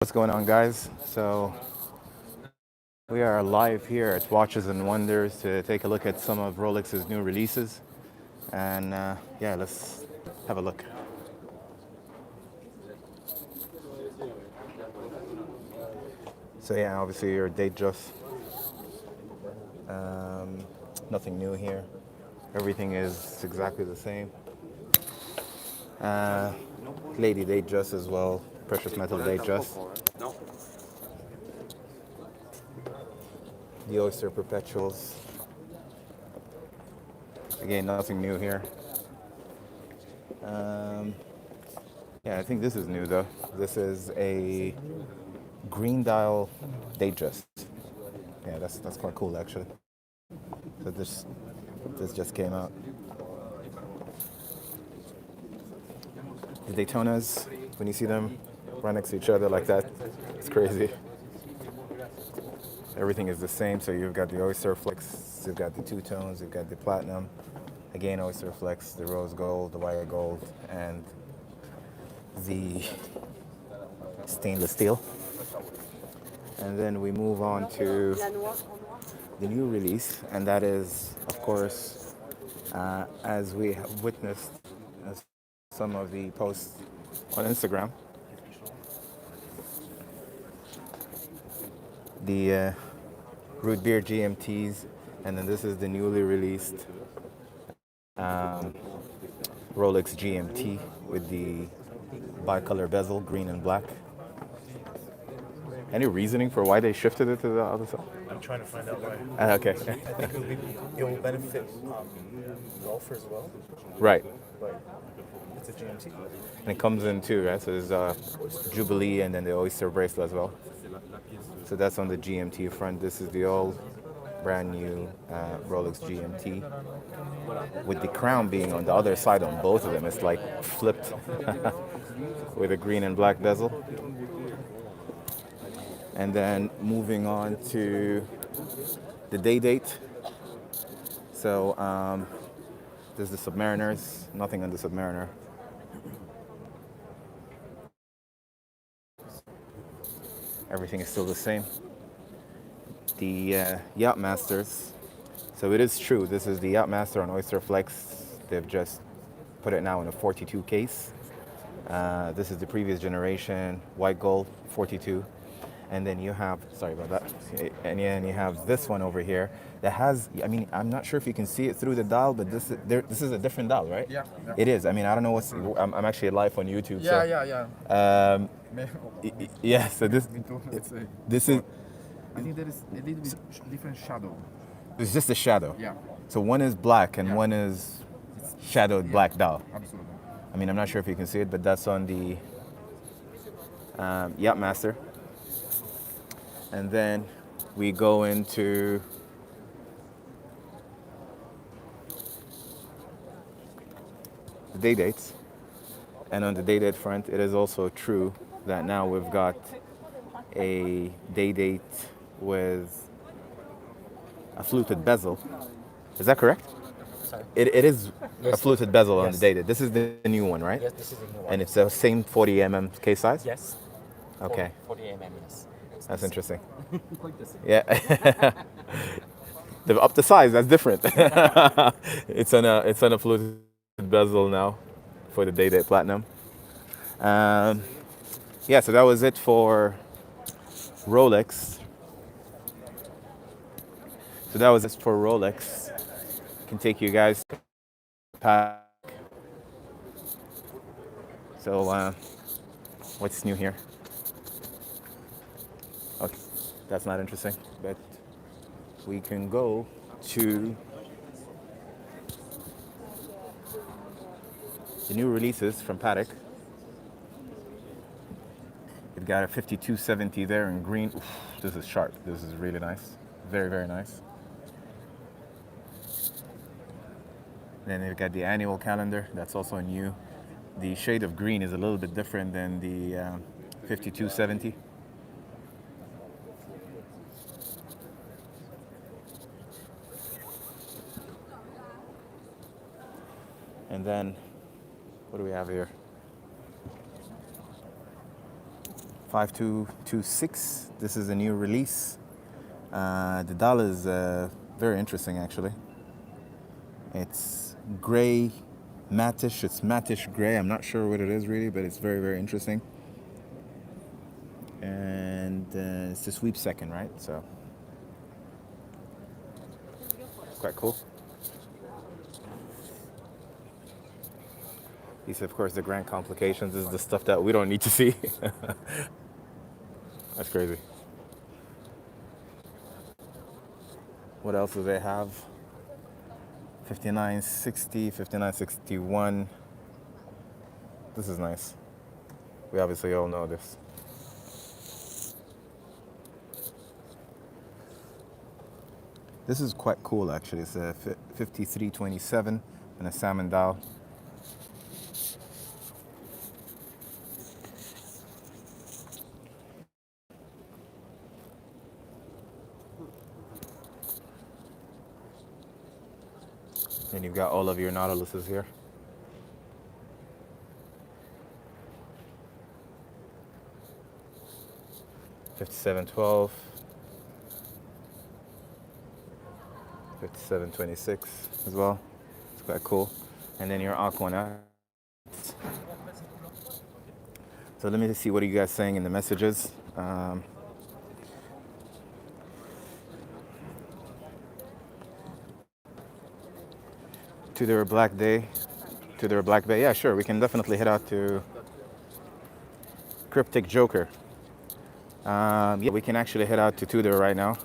What's going on, guys? So we are live here at Watches and Wonders to take a look at some of Rolex's new releases, and yeah, let's have a look. So yeah, obviously your date just nothing new here. Everything is exactly the same. Uh, Lady date dress as well. Precious metal date dress. The Oyster Perpetuals. Again, nothing new here. Um, yeah, I think this is new though. This is a green dial date dress. Yeah, that's quite cool actually. So this just came out. The Daytonas, when you see them right next to each other like that, it's crazy. Everything is the same. So you've got the Oyster Flex, you've got the two tones, you've got the platinum. Again, Oyster Flex, the rose gold, the wire gold, and the stainless steel. And then we move on to the new release, and that is, of course, as we have witnessed some of the posts on Instagram, the root beer GMTs, and then this is the newly released Rolex GMT with the bicolor bezel, green and black. Any reasoning for why they shifted it to the other side? I'm trying to find out why. Okay. I think it will benefit golfers well, Right. but it's a GMT. And it comes in two, right? So there's Jubilee and then the Oyster bracelet as well. So that's on the GMT front. This is the old, brand new Rolex GMT with the crown being on the other side on both of them. It's like flipped with a green and black bezel. And then moving on to the day date. So there's the Submariners, nothing on the Submariner. Everything is still the same. The Yacht Masters. So it is true, this is the Yacht Master on Oyster Flex. They've just put it now in a 42 case. This is the previous generation, white gold, 42. And then you have, sorry about that, and then you have this one over here that has, I mean, I'm not sure if you can see it through the dial, but this is a different dial, right? Yeah. It is. I mean, I don't know what's, I'm actually live on YouTube. So, Yeah. yeah, so this is, I think there is a little bit different shadow. it's just a shadow. Yeah. So one is black and Yeah. one is shadowed black dial. Absolutely. I mean, I'm not sure if you can see it, but that's on the Yacht Master. And then we go into the day dates. And on the day date front, it is also true that now we've got a day date with a fluted bezel. Is that correct? Sorry. It is a Yes. fluted bezel on the Yes. day date. This is the new one, right? Yes, this is the new one. And it's the same 40 mm case size? Yes. Okay. 40 mm, yes. That's interesting. Quite the same. Yeah. They've upped the size. That's different. It's on a fluted bezel now for the day date platinum. Yeah. So that was it for Rolex. Can take you guys to Patek. So what's new here? Okay, that's not interesting, but we can go to the new releases from Paddock. You've got a 5270 there in green. Oof, this is sharp. This is really nice. Very, very nice. Then you've got the annual calendar. That's also new. The shade of green is a little bit different than the 5270. And then, what do we have here? 5226. This is a new release. The dial is very interesting actually. It's gray, mattish. It's mattish gray. I'm not sure what it is really, but it's very, very interesting. And it's the sweep second, right? So quite cool. These, of course, the grand complications. This is the stuff that we don't need to see. That's crazy. What else do they have? 5960, 5961. This is nice. We obviously all know this. This is quite cool actually. It's a 5327 and a salmon dial. And you've got all of your Nautiluses here. $57.12, $57.26 as well. It's quite cool. And then your Aquanaut. So let me just see what are you guys saying in the messages. Tudor Black Day, Tudor Black Bay. Yeah, sure. We can definitely head out to Cryptic Joker. Yeah, we can actually head out to Tudor right now.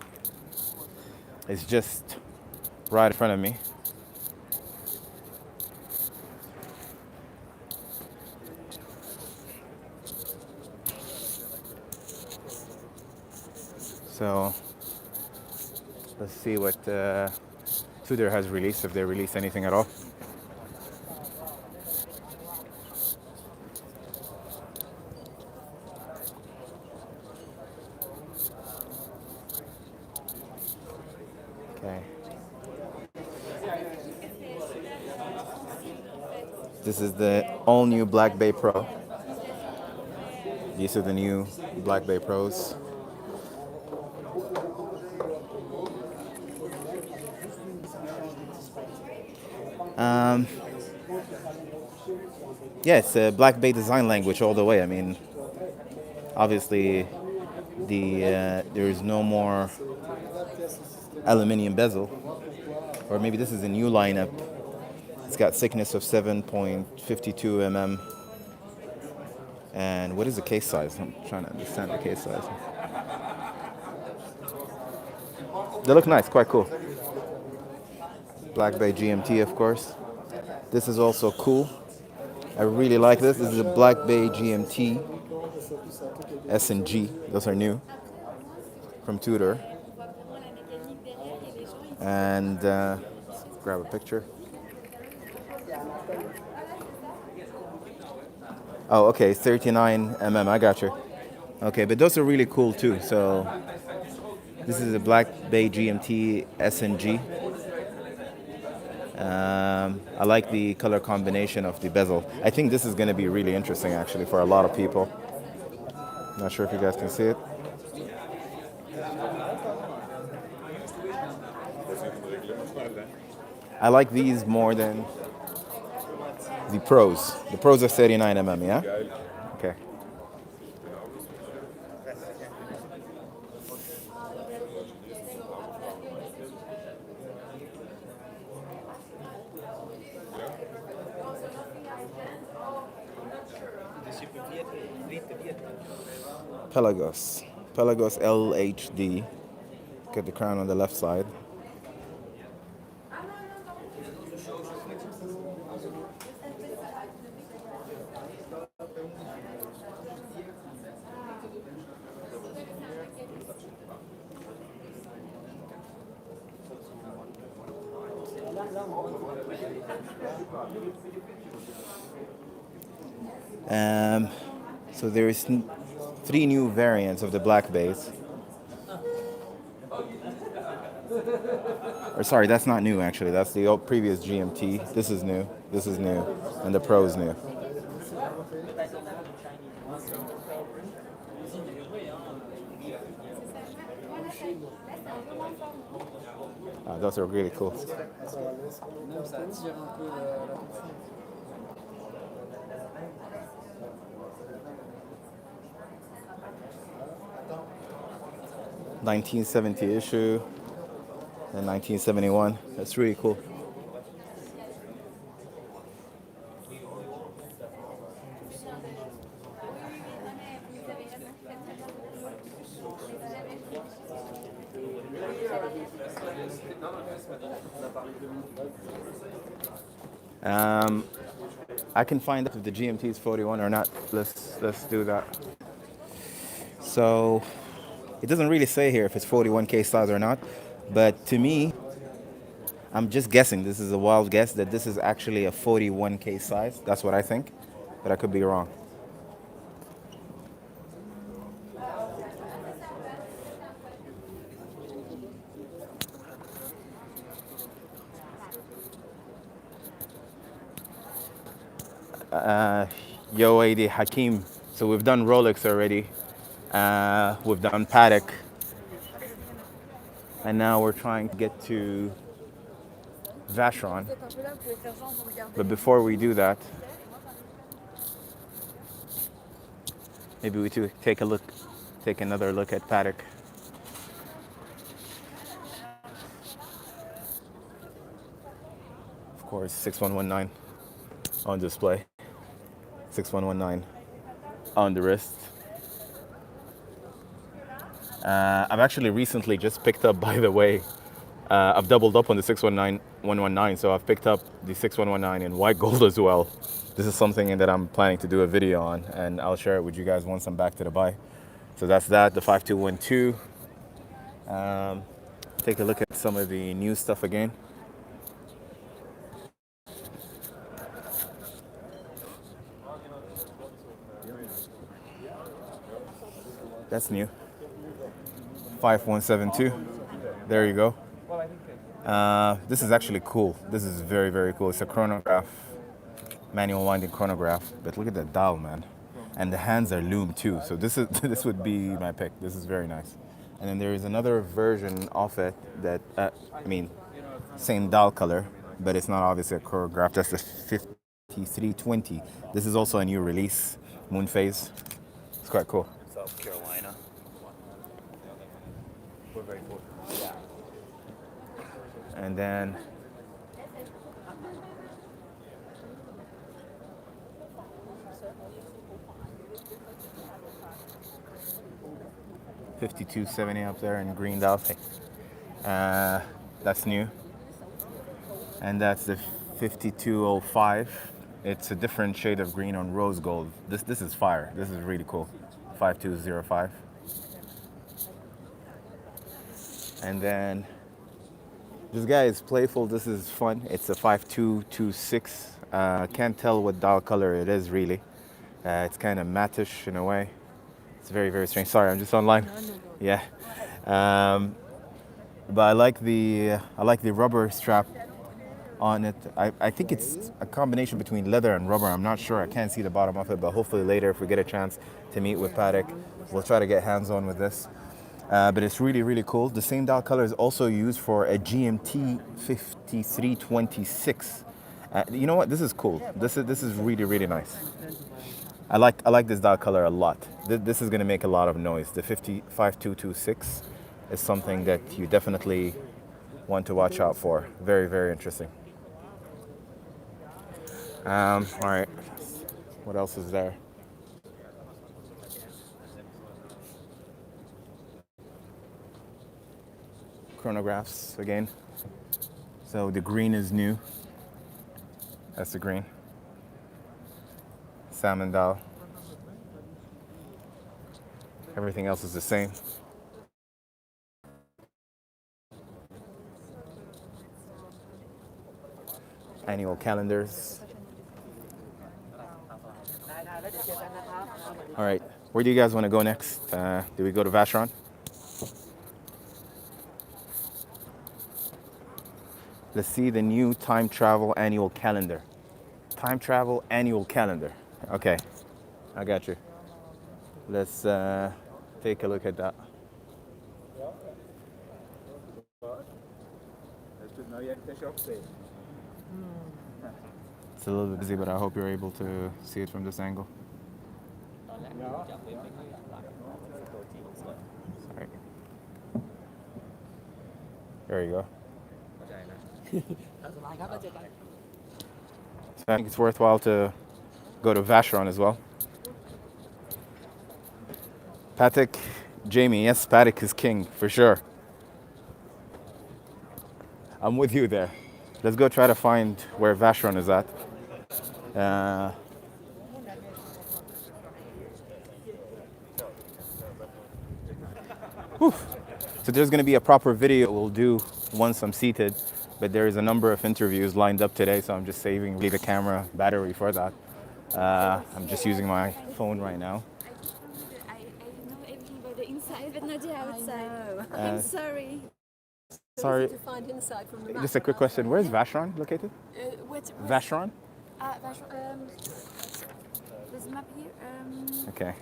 It's just right in front of me. So let's see what Tudor has released, if they release anything at all. Okay. This is the all new Black Bay Pro. These are the new Black Bay Pros. Yeah, it's a Black Bay design language all the way. I mean, obviously, there is no more aluminium bezel, or maybe this is a new lineup. It's got thickness of 7.52 mm. And what is the case size? I'm trying to understand the case size. They look nice, quite cool. Black Bay GMT, of course. This is also cool. I really like this. This is a Black Bay GMT S&G. Those are new from Tudor. And grab a picture. Oh, okay, 39 mm. I got you. Okay, but those are really cool too. So this is a Black Bay GMT S&G. I like the color combination of the bezel. I think this is going to be really interesting actually for a lot of people. Not sure if you guys can see it. I like these more than the Pros. The Pros are 39 mm, yeah? Okay. Pelagos LHD. Get the crown on the left side. So there is 3 new variants of the Black Bays. Or sorry, that's not new actually. That's the old previous GMT. This is new. This is new, and the Pro is new. Those are really cool. Même ça attire un peu l'attention. 1970 issue and 1971. That's really cool. I can find out if the GMT is 41 or not. Let's do that. So it doesn't really say here if it's 41K size or not, but to me, I'm just guessing. This is a wild guess that this is actually a 41K size. That's what I think, but I could be wrong. Yo, AD Hakim. So we've done Rolex already. We've done Paddock. And now we're trying to get to Vacheron. But before we do that, maybe we take another look at Paddock. Of course, 6119 on display. 6119 on the wrist. I've actually recently just picked up, by the way, I've doubled up on the 619, so I've picked up the 6119 in white gold as well. This is something that I'm planning to do a video on, and I'll share it with you guys once I'm back to Dubai. So that's that, the 5212. Take a look at some of the new stuff again. That's new. 5172. There you go. This is actually cool. This is very, very cool. It's a chronograph, manual winding chronograph. But look at the dial, man. And the hands are loomed too. So this would be my pick. This is very nice. And then there is another version of it that, same dial color, but it's not obviously a chronograph. That's the 5320. This is also a new release, moon phase. It's quite cool. South Carolina. We're very cool. Yeah. And then $52.70 up there in green dial. That's new. And that's the 5205. It's a different shade of green on rose gold. This is fire. This is really cool. 5205. And then this guy is playful. This is fun. It's a 5226. Can't tell what dial color it is really. It's kind of mattish in a way. It's very, very strange. Sorry, I'm just online. Yeah. But I like the rubber strap on it. I think it's a combination between leather and rubber. I'm not sure. I can't see the bottom of it, but hopefully later, if we get a chance to meet with Paddock, we'll try to get hands-on with this. But it's really, really cool. The same dial color is also used for a GMT 5326. You know what? This is cool. This is really, really nice. I like this dial color a lot. This is going to make a lot of noise. The 5226 is something that you definitely want to watch out for. Very, very interesting. All right. What else is there? Chronographs again. So the green is new. That's the green. Salmon dial. Everything else is the same. Annual calendars. All right, where do you guys want to go next? Do we go to Vacheron? Let's see the new time travel annual calendar. Time travel annual calendar. Okay, I got you. Let's take a look at that. It's a little bit busy, but I hope you're able to see it from this angle. Sorry. There you go. So I think it's worthwhile to go to Vacheron as well. Patek, Jamie, yes, Paddock is king, for sure. I'm with you there. Let's go try to find where Vacheron is at. So there's going to be a proper video we'll do once I'm seated, but there is a number of interviews lined up today, so I'm just saving the camera battery for that. I'm just using my phone right now. I know everything about the inside, but not the outside. I'm sorry. Sorry, To find inside from the map. just a quick question. Where's Vacheron located? Vacheron? Vacheron. There's a map here. Okay. I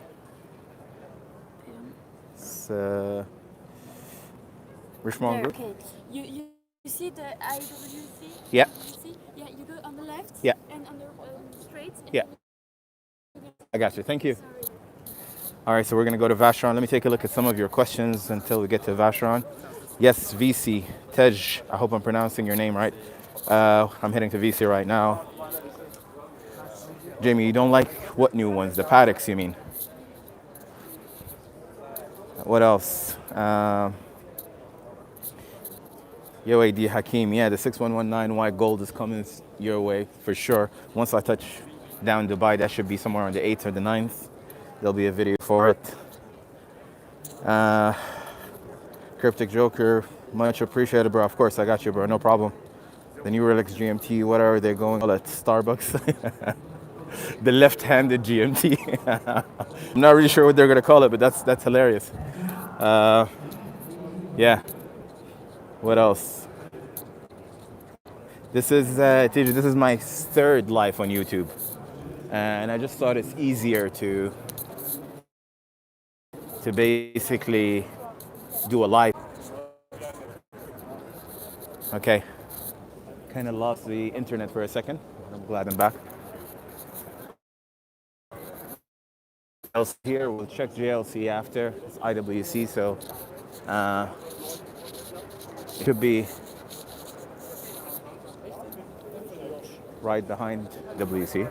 don't- It's Richmond There, Group? okay. You see the IWC? Yeah. IWC? Yeah, you go on the left. Yeah. And on the straight. And Yeah. I got you. Thank you. Sorry. All right, so we're going to go to Vacheron. Let me take a look at some of your questions until we get to Vacheron. Yes, VC, Tej, I hope I'm pronouncing your name right. I'm heading to VC right now. Jamie, you don't like what new ones? The Paddocks, you mean? What else? UAD Hakeem, yeah, the 6119 white gold is coming your way for sure. Once I touch down Dubai, that should be somewhere on the 8th or the 9th. There'll be a video for it. Cryptic Joker, much appreciated, bro. Of course, I got you, bro. No problem. The new Rolex GMT, what are they going at Starbucks? The left-handed GMT. I'm not really sure what they're gonna call it, but that's hilarious. Yeah. What else? This is this is my third live on YouTube, and I just thought it's easier to basically do a live. Okay. Kind of lost the internet for a second. I'm glad I'm back. Else here, we'll check JLC after. It's IWC, so it could be right behind WC.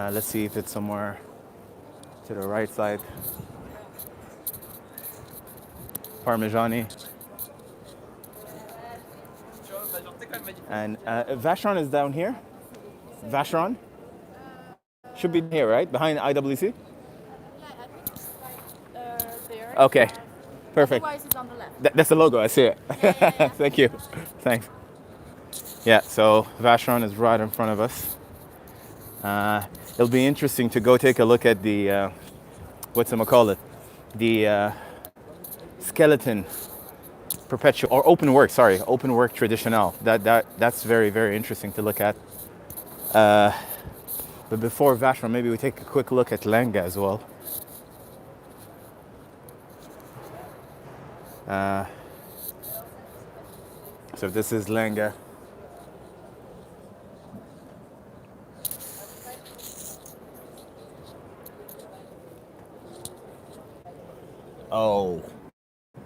Let's see if it's somewhere to the right side. Parmigiani. And Vacheron is down here. Vacheron should be here, right? Behind IWC? Yeah, I think it's like there. Okay, perfect. Otherwise, it's on the left. That's the logo, I see it. Yeah. Thank you. Thanks. Yeah, so Vacheron is right in front of us. It'll be interesting to go take a look at the, whatchamacallit, the skeleton perpetual, or open work traditional. That's very, very interesting to look at. But before Vacheron, maybe we take a quick look at Lenga as well. So this is Lenga.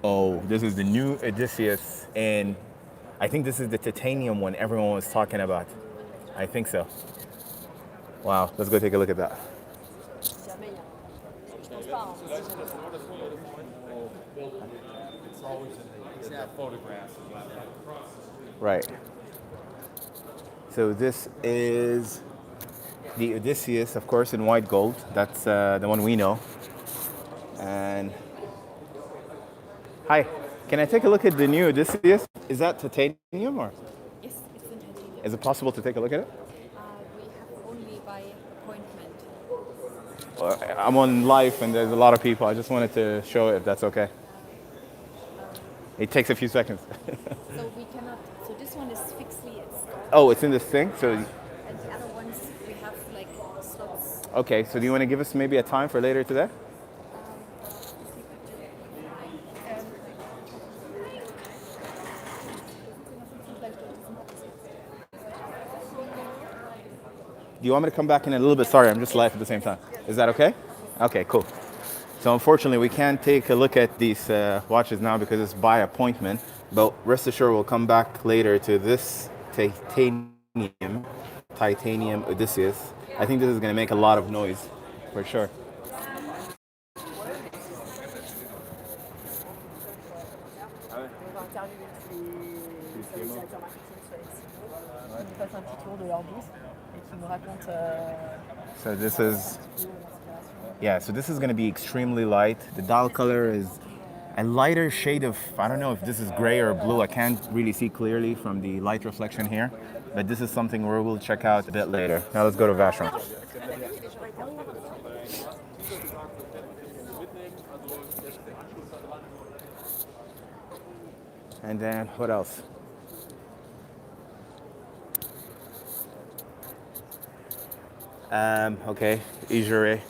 Oh, this is the new Odysseus, and I think this is the titanium one everyone was talking about. I think so. Wow, let's go take a look at that. Right. So this is the Odysseus, of course, in white gold. That's the one we know. And hi, can I take a look at the new Odysseus? Is that titanium or? Yes, it's in titanium. Is it possible to take a look at it? We have only by appointment. I'm on live and there's a lot of people. I just wanted to show it if that's okay. It takes a few seconds. So we cannot. So this one is fixedly installed, Oh, it's in this thing? So, and the other ones Okay, so do you want to give us maybe a time for later today? Do you want me to come back in a little bit? Sorry, I'm just live at the same time. Is that okay? Okay, cool. So unfortunately, we can't take a look at these watches now because it's by appointment. But rest assured, we'll come back later to this titanium Odysseus. I think this is going to make a lot of noise, for sure. On va interviewer les directeurs marketing sur les sites. Ils nous fassent un petit tour de leur booth et qui nous racontent So this is, yeah, so this is going to be extremely light. The dial color is a lighter shade of, I don't know if this is gray or blue. I can't really see clearly from the light reflection here. But this is something we will check out a bit later. Now let's go to Vacheron. And then what else? Okay, Ijure.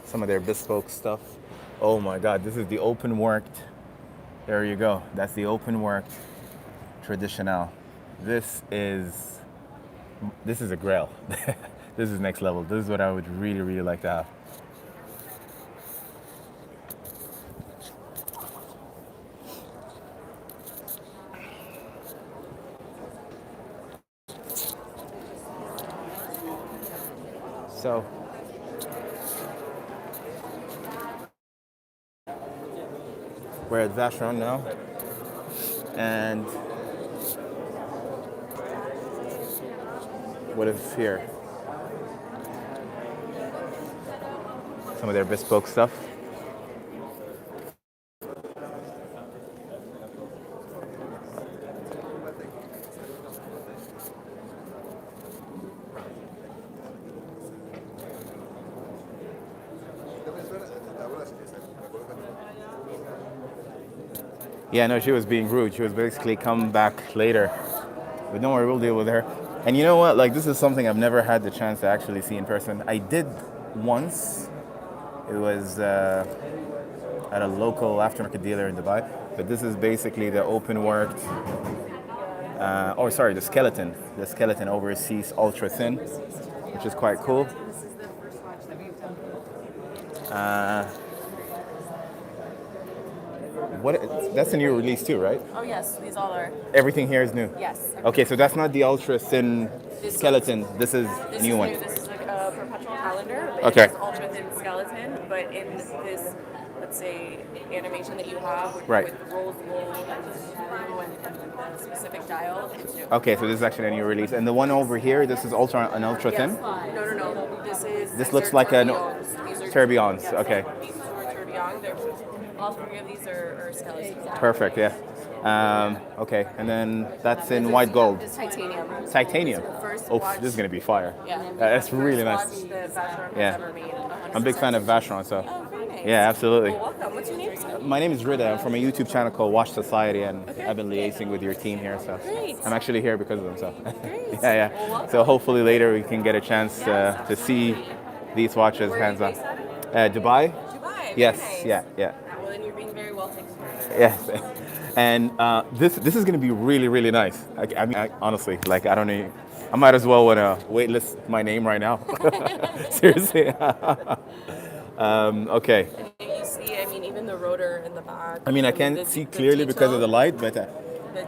Some of their bespoke stuff. Oh my God, this is the open worked. There you go. That's the open worked traditional. This is a grail. This is next level. This is what I would really, really like to have. So we're at Vacheron now, and what is here? Some of their bespoke stuff. Yeah, no, she was being rude. She was basically come back later. But don't worry, we'll deal with her. And you know what? Like, this is something I've never had the chance to actually see in person. I did once. It was at a local aftermarket dealer in Dubai. But this is basically the open worked, the skeleton. The skeleton overseas ultra thin, which is quite cool. This is the first watch that we've done. That's a new release too, right? Oh yes, these all are. Everything here is new. Yes. Okay, so that's not the ultra thin skeleton. This is a new one. This is like a perpetual calendar. But Okay. It's ultra thin skeleton, but in this, let's say, animation that you have with, Right. with rose gold and blue and the specific dial, it's new. Okay, so this is actually a new release. And the one over here, this is an ultra thin? Yes. No. This looks like a tourbillons. Okay. These two are tourbillon. All three of these are skeletons. Perfect, yeah. Okay, and then that's in white gold. Titanium. Titanium. First Oh, watch. this is going to be fire. Yeah. That's really First nice. watch that Vacheron Yeah. has ever made. I'm a big fan of Vacheron, so. Oh, very nice. Yeah, absolutely. Well, welcome. What's your name, sir? My name is Rida. I'm from a YouTube channel called Watch Society, and I've been liaising with your team here. So Great. I'm actually here because of them. So Great. yeah. Well, welcome. So hopefully later we can get a chance to see these watches Where are hands you on. based out of? Dubai. Dubai. Yes. Very nice. Yeah. Well, then you're being very well taken care of. Yes. And this is going to be really, really nice. I mean, honestly, like, I don't know. I might as well want to waitlist my name right now. Seriously. Okay. And you see, I mean, even the rotor in the back. I mean, I can't see clearly because of the light, but the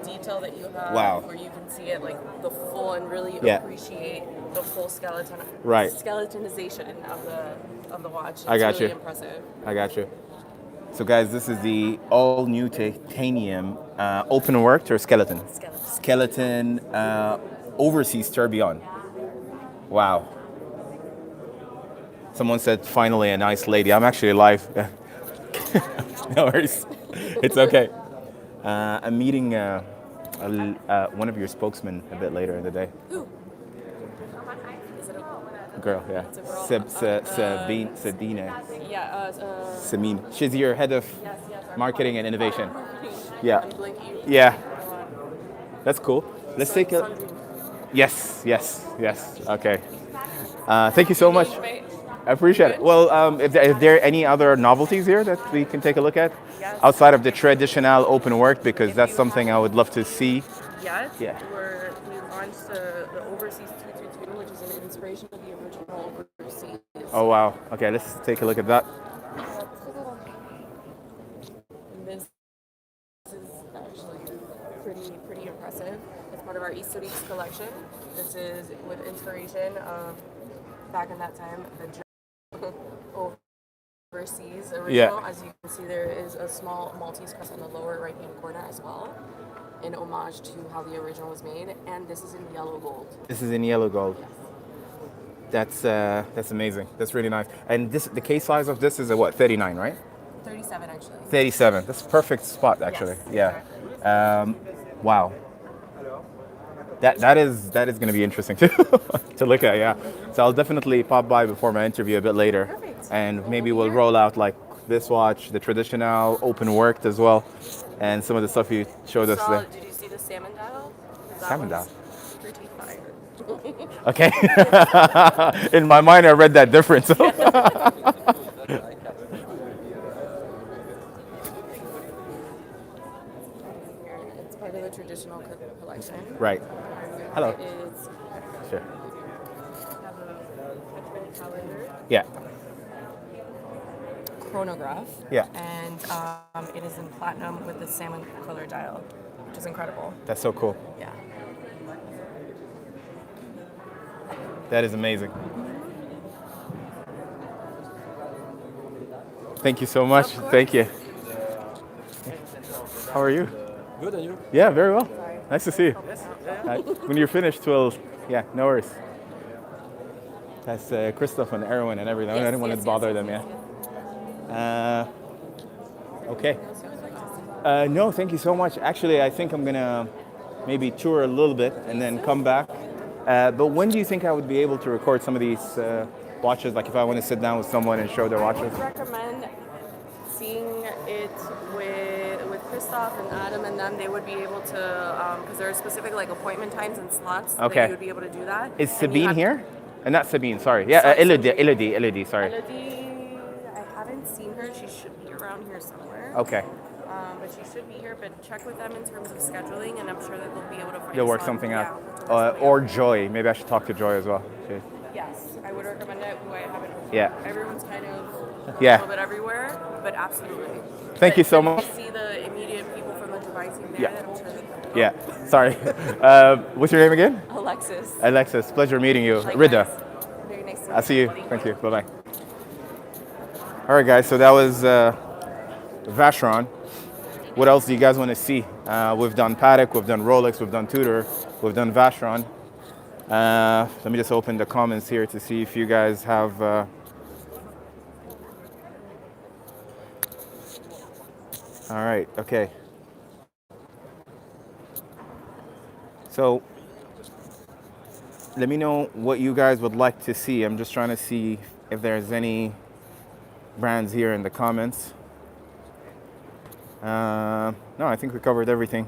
detail that you have. Wow. Where you can see it like the full and really Yeah. appreciate the full Right. skeletonization of the watch. It's I got really you. Impressive. I got you. So guys, this is the all new titanium open worked or skeleton? Skeleton overseas tourbillon. Wow. Someone said finally a nice lady. I'm actually live. No worries. It's okay. I'm meeting one of your spokesmen a bit later in the day. Who? Is it a Girl, yeah. It's a girl. Sabine. Yeah. Samine. She's your head of marketing and innovation. I'm Yeah. blinking. Yeah. That's cool. Let's take a. Yes, yes, yes. Okay. Thank you so much. I appreciate it. Well, if there any other novelties here that we can take a look at Yes. outside of the traditional open work, because that's something I would love to see. Yet, Yeah. we launched the Overseas 222, which is an inspiration of the original Overseas. Oh wow. Okay, let's take a look at that. And this is actually pretty impressive. It's part of our East Studies collection. This is with inspiration of back in that time, the Overseas original. As you can see, there is a small Maltese crest in the lower right-hand corner as well, in homage to how the original was made. And this is in yellow gold. This is in yellow gold. Yes. That's amazing. That's really nice. And the case size of this is a what? 39, right? 37 actually. 37. That's a perfect spot actually. Yes, Yeah. Wow. That is going to be interesting too to look at. Yeah. So I'll definitely pop by before my interview a bit later, Perfect. and maybe we'll roll out like this watch, the traditional open worked as well, and some of the stuff you showed us there. Did you see the salmon dial? Salmon dial. Pretty fire. Okay. In my mind, I read that different. So. It's part of the traditional collection. Right. Hello. It's Sure. have a calendar, Yeah. chronograph. Yeah. And it is in platinum with the salmon color dial, which is incredible. That's so cool. Yeah. That is amazing. Thank you so much. Thank you. How are you? Good, and you? Yeah, very well. Nice to see you. When you're finished, yeah, no worries. That's Christoph and Erwin and everything. I didn't want to bother them, yeah. Okay. No, thank you so much. Actually, I think I'm going to maybe tour a little bit and then come back. But when do you think I would be able to record some of these watches? Like if I want to sit down with someone and show their I watches? would recommend seeing it with Christoph and Adam and them. They would be able to, because there are specific like appointment times and slots Okay. that you would be able to do that. Is And you Sabine have- here? Not Sabine, sorry. Yeah, Sorry, Elodie, sorry. Elodie, I haven't seen her. She should be around here somewhere. Okay. But she should be here. But check with them in terms of scheduling, and I'm sure that they'll be able to find. They'll a work slot. something Yeah, out. to work something Or out. Joy. Maybe I should talk to Joy as well. Okay. Yes, I would recommend it. Who I haven't. Yeah. Everyone's kind of Yeah. a little bit everywhere, but absolutely. Thank you so But much. you see the immediate people from the Dubai team there. Yeah. That I'm sure that Yeah, sorry. What's your name again? Alexis. Alexis, pleasure meeting you. Likewise. Rida. Very nice to meet I'll see you. buddy. Thank you. Bye-bye. All right, guys, so that was Vacheron. What else do you guys want to see? We've done Paddock, we've done Rolex, we've done Tudor, we've done Vacheron. Let me just open the comments here to see if you guys have... All right, okay. So, let me know what you guys would like to see. I'm just trying to see if there's any brands here in the comments. No, I think we covered everything.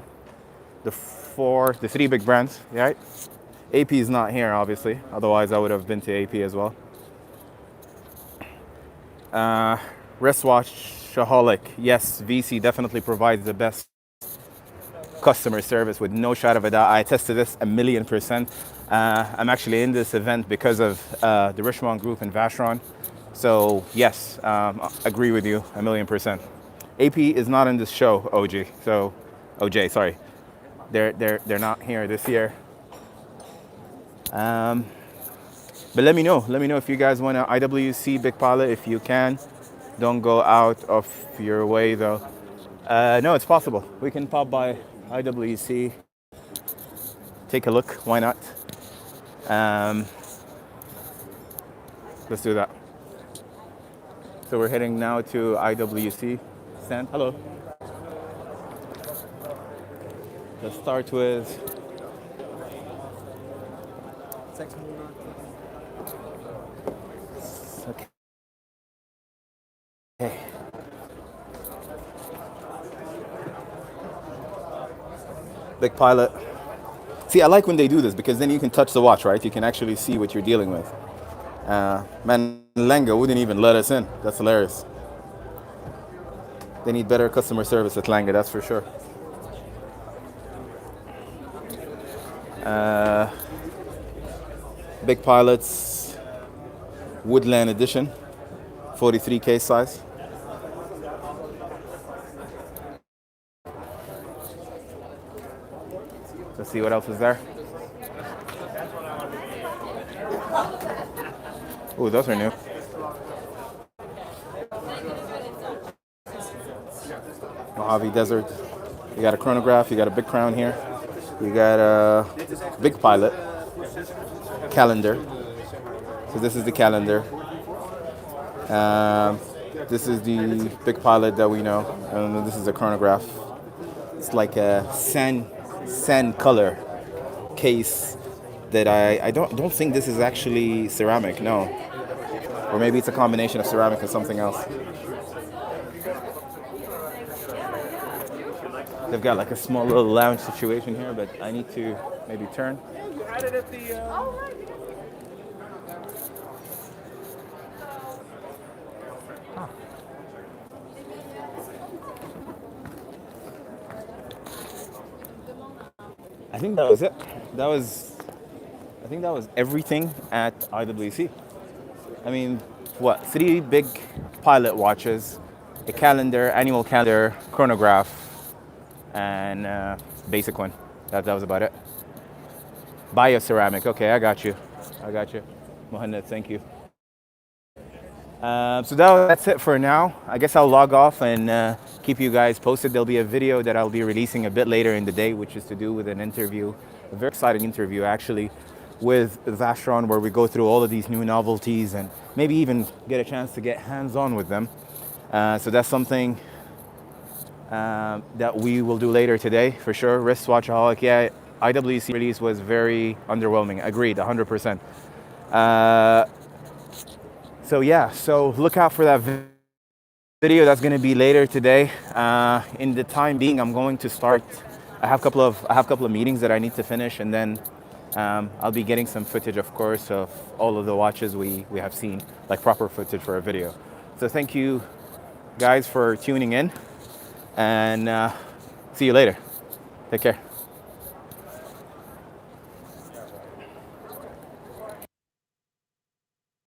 The three big brands, right? AP is not here, obviously. Otherwise, I would have been to AP as well. Wristwatchaholic. Yes, VC definitely provides the best customer service with no shadow of a doubt. I attest to this 1,000,000%. I'm actually in this event because of the Richemont Group and Vacheron. So yes, agree with you 1,000,000%. AP is not in this show, OJ, sorry. They're not here this year. But let me know if you guys want to IWC Big Pilot, if you can. Don't go out of your way though. No, it's possible. We can pop by IWC, take a look, why not? Let's do that. So we're heading now to IWC stand. Hello. Let's start with okay. Big Pilot. See, I like when they do this because then you can touch the watch, right? You can actually see what you're dealing with. Man, Lenga wouldn't even let us in. That's hilarious. They need better customer service at Lenga, that's for sure. Big Pilots Woodland Edition, 43K size. Let's see what else is there. Oh, those are new. Mojave Desert. You got a chronograph, you got a big crown here. You got a big pilot calendar. So this is the calendar. This is the big pilot that we know. And this is a chronograph. It's like a sand color case that I don't think this is actually ceramic, no. Or maybe it's a combination of ceramic and something else. They've got like a small little lounge situation here, but I need to maybe turn. I think that was it. I think that was everything at IWC. I mean, what? 3 big pilot watches, a calendar, annual calendar, chronograph, and basic one. That was about it. Bioceramic. Okay, I got you. Mohammed, thank you. So that's it for now. I guess I'll log off and keep you guys posted. There'll be a video that I'll be releasing a bit later in the day, which is to do with an interview, a very exciting interview actually, with Vacheron, where we go through all of these new novelties and maybe even get a chance to get hands-on with them. So that's something that we will do later today for sure. Wristwatchaholic, yeah, IWC release was very underwhelming. Agreed, 100%. So yeah, so look out for that video. That's going to be later today. In the time being, I'm going to start. I have a couple of meetings that I need to finish, and then I'll be getting some footage, of course, of all of the watches we have seen, like proper footage for a video. So thank you guys for tuning in, and see you later. Take care.